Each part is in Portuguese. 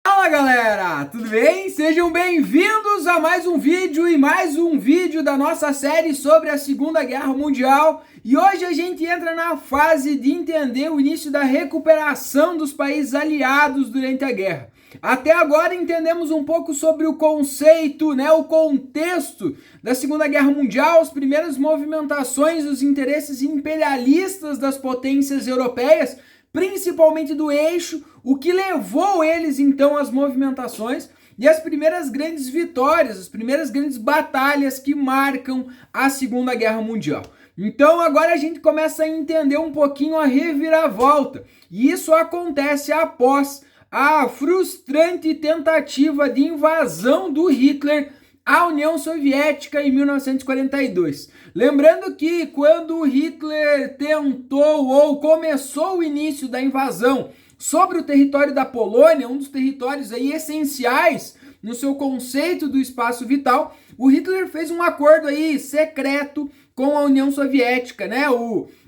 Fala galera, tudo bem? Sejam bem-vindos a mais um vídeo da nossa série sobre a Segunda Guerra Mundial. E hoje a gente entra na fase de entender o início da recuperação dos países aliados durante a guerra. Até agora entendemos um pouco sobre o conceito, o contexto da Segunda Guerra Mundial, as primeiras movimentações dos interesses imperialistas das potências europeias, principalmente do eixo, o que levou eles então às movimentações e as primeiras grandes vitórias, as primeiras grandes batalhas que marcam a Segunda Guerra Mundial. Então agora a gente começa a entender um pouquinho a reviravolta, e isso acontece após a frustrante tentativa de invasão do Hitler à União Soviética em 1942. Lembrando que quando Hitler tentou ou começou o início da invasão sobre o território da Polônia, um dos territórios aí essenciais no seu conceito do espaço vital, o Hitler fez um acordo aí secreto com a União Soviética,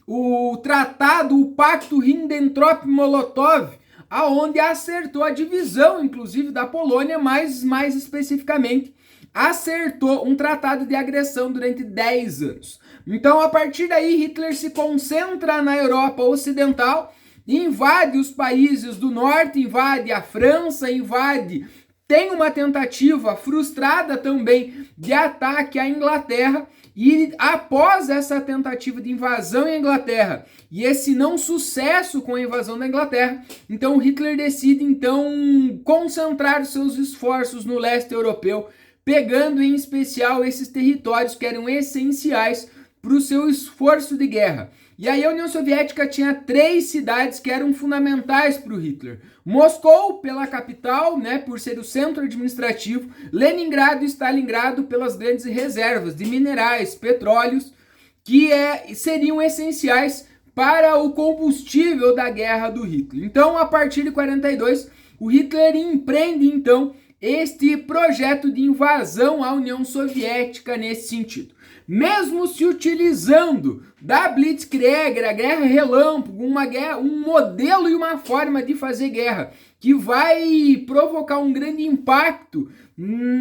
o tratado, o pacto Ribbentrop-Molotov, aonde acertou a divisão, inclusive, da Polônia, mais especificamente, acertou um tratado de agressão durante 10 anos. Então, a partir daí, Hitler se concentra na Europa Ocidental, invade os países do norte, invade a França, tem uma tentativa frustrada também de ataque à Inglaterra, e após essa tentativa de invasão à Inglaterra e esse não sucesso com a invasão da Inglaterra, então Hitler decide então concentrar seus esforços no leste europeu, pegando em especial esses territórios que eram essenciais para o seu esforço de guerra. E aí a União Soviética tinha 3 cidades que eram fundamentais para o Hitler. Moscou, pela capital, por ser o centro administrativo, Leningrado e Stalingrado pelas grandes reservas de minerais, petróleos, que seriam essenciais para o combustível da guerra do Hitler. Então, a partir de 42, o Hitler empreende, então, este projeto de invasão à União Soviética nesse sentido. Mesmo se utilizando da Blitzkrieg, a guerra relâmpago, um modelo e uma forma de fazer guerra que vai provocar um grande impacto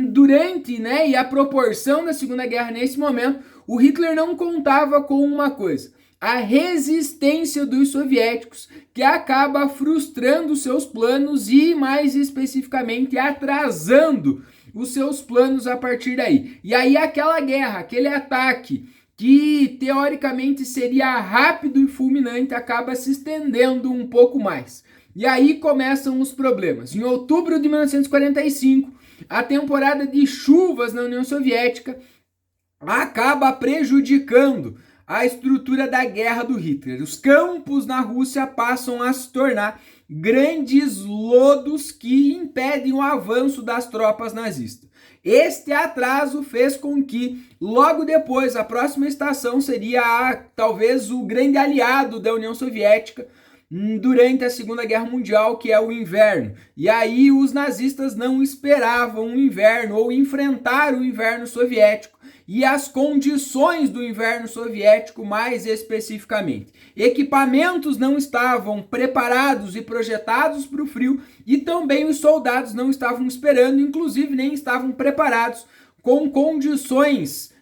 durante e a proporção da Segunda Guerra nesse momento, o Hitler não contava com uma coisa: a resistência dos soviéticos, que acaba frustrando seus planos e, mais especificamente, atrasando os seus planos a partir daí. E aí aquela guerra, aquele ataque que teoricamente seria rápido e fulminante, acaba se estendendo um pouco mais. E aí começam os problemas. Em outubro de 1945, a temporada de chuvas na União Soviética acaba prejudicando a estrutura da guerra do Hitler. Os campos na Rússia passam a se tornar grandes lodos que impedem o avanço das tropas nazistas. Este atraso fez com que, logo depois, a próxima estação seria talvez o grande aliado da União Soviética durante a Segunda Guerra Mundial, que é o inverno. E aí os nazistas não esperavam o inverno ou enfrentar o inverno soviético e as condições do inverno soviético mais especificamente. Equipamentos não estavam preparados e projetados para o frio, e também os soldados não estavam esperando, inclusive nem estavam preparados com condições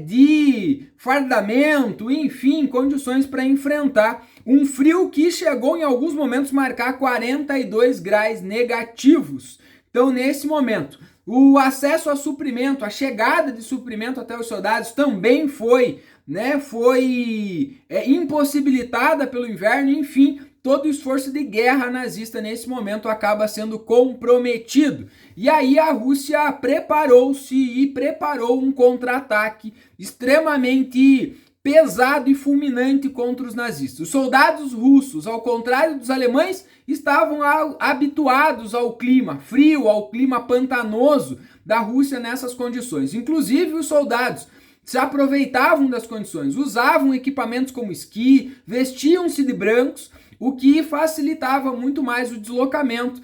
de fardamento, enfim, condições para enfrentar um frio que chegou em alguns momentos marcar 42 graus negativos. Então, nesse momento, o acesso a suprimento, a chegada de suprimento até os soldados também foi impossibilitada pelo inverno. Enfim, todo o esforço de guerra nazista nesse momento acaba sendo comprometido. E aí a Rússia preparou-se e preparou um contra-ataque extremamente pesado e fulminante contra os nazistas. Os soldados russos, ao contrário dos alemães, estavam habituados ao clima frio, ao clima pantanoso da Rússia nessas condições. Inclusive os soldados se aproveitavam das condições, usavam equipamentos como esqui, vestiam-se de brancos, o que facilitava muito mais o deslocamento,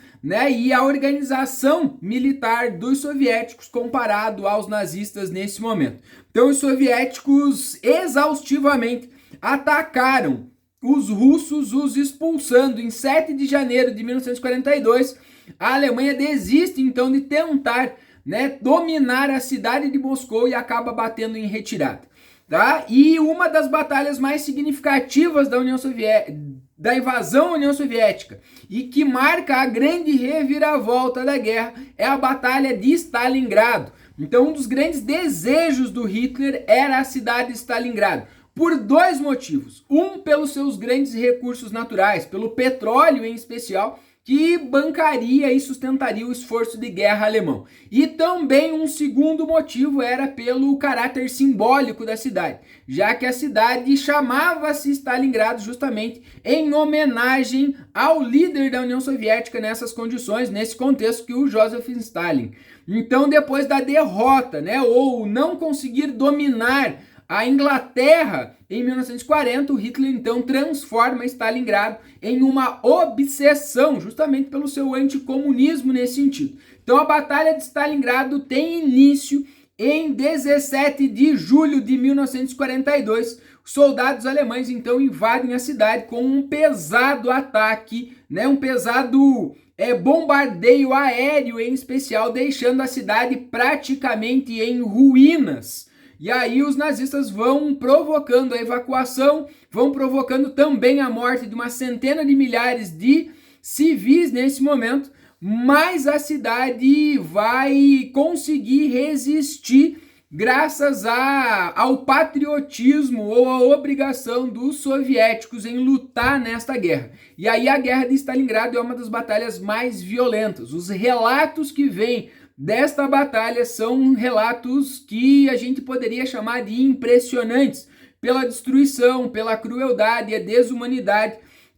e a organização militar dos soviéticos comparado aos nazistas nesse momento. Então os soviéticos exaustivamente atacaram os russos, os expulsando em 7 de janeiro de 1942, a Alemanha desiste então de tentar, né, dominar a cidade de Moscou e acaba batendo em retirada. Tá? E uma das batalhas mais significativas da União Soviética, da invasão à União Soviética, e que marca a grande reviravolta da guerra, é a Batalha de Stalingrado. Então, um dos grandes desejos do Hitler era a cidade de Stalingrado, por dois motivos. Um, pelos seus grandes recursos naturais, pelo petróleo em especial, que bancaria e sustentaria o esforço de guerra alemão. E também um segundo motivo era pelo caráter simbólico da cidade, já que a cidade chamava-se Stalingrado justamente em homenagem ao líder da União Soviética nessas condições, nesse contexto, que o Joseph Stalin. Então, depois da derrota, né, ou não conseguir dominar a Inglaterra em 1940, o Hitler então transforma Stalingrado em uma obsessão, justamente pelo seu anticomunismo nesse sentido. Então a Batalha de Stalingrado tem início em 17 de julho de 1942. Os soldados alemães então invadem a cidade com um pesado ataque, né, um pesado bombardeio aéreo em especial, deixando a cidade praticamente em ruínas. E aí os nazistas vão provocando a evacuação, vão provocando também a morte de uma centena de milhares de civis nesse momento, mas a cidade vai conseguir resistir graças ao patriotismo ou à obrigação dos soviéticos em lutar nesta guerra. E aí a Guerra de Stalingrado é uma das batalhas mais violentas. Os relatos que vêm desta batalha são relatos que a gente poderia chamar de impressionantes pela destruição, pela crueldade e a desumanidade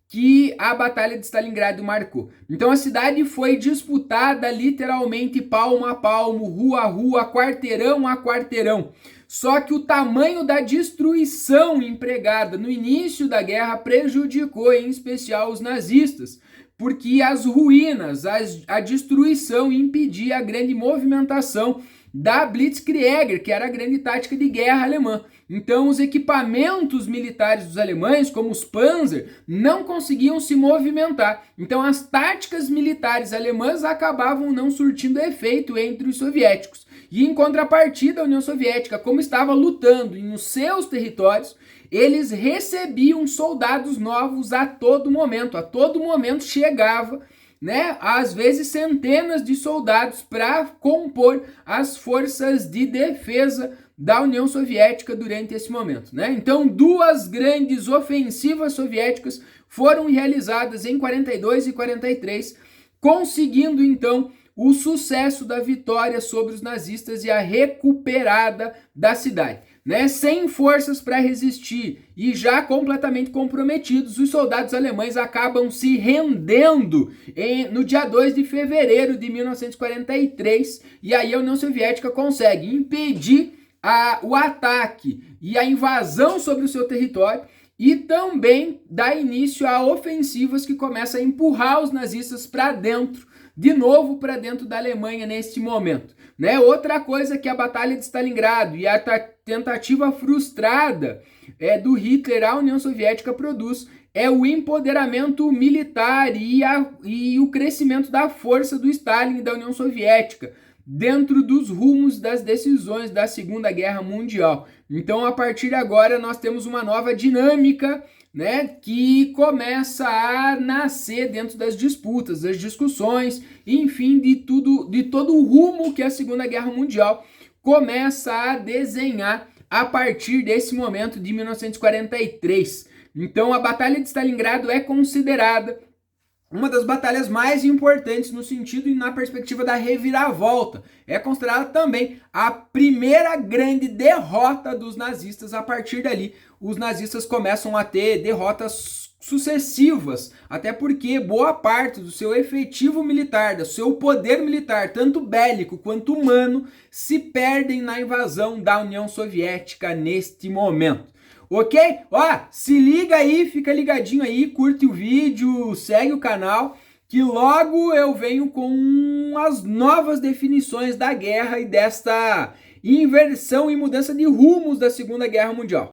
que a Batalha de Stalingrado marcou. Então a cidade foi disputada literalmente palmo a palmo, rua a rua, quarteirão a quarteirão. Só que o tamanho da destruição empregada no início da guerra prejudicou em especial os nazistas, porque as ruínas, a destruição impedia a grande movimentação da Blitzkrieg, que era a grande tática de guerra alemã. Então os equipamentos militares dos alemães, como os Panzer, não conseguiam se movimentar. Então as táticas militares alemãs acabavam não surtindo efeito entre os soviéticos. E em contrapartida, a União Soviética, como estava lutando nos seus territórios, eles recebiam soldados novos a todo momento chegava, né, às vezes centenas de soldados para compor as forças de defesa da União Soviética durante esse momento, né? Então, duas grandes ofensivas soviéticas foram realizadas em 42 e 43, conseguindo então o sucesso da vitória sobre os nazistas e a recuperada da cidade. Né? Sem forças para resistir e já completamente comprometidos, os soldados alemães acabam se rendendo no dia 2 de fevereiro de 1943, e aí a União Soviética consegue impedir o ataque e a invasão sobre o seu território, e também dá início a ofensivas que começam a empurrar os nazistas para dentro, de novo para dentro da Alemanha neste momento. Né? Outra coisa que a Batalha de Stalingrado e a tentativa frustrada do Hitler à União Soviética produz é o empoderamento militar e o crescimento da força do Stalin e da União Soviética dentro dos rumos das decisões da Segunda Guerra Mundial. Então, a partir de agora, nós temos uma nova dinâmica, né, que começa a nascer dentro das disputas, das discussões, enfim, de todo o rumo que a Segunda Guerra Mundial começa a desenhar a partir desse momento de 1943. Então, a Batalha de Stalingrado é considerada uma das batalhas mais importantes no sentido e na perspectiva da reviravolta. É considerada também a primeira grande derrota dos nazistas. A partir dali, os nazistas começam a ter derrotas sucessivas, até porque boa parte do seu efetivo militar, do seu poder militar, tanto bélico quanto humano, se perdem na invasão da União Soviética neste momento. Ok? Ó, se liga aí, fica ligadinho aí, curte o vídeo, segue o canal, que logo eu venho com as novas definições da guerra e desta inversão e mudança de rumos da Segunda Guerra Mundial.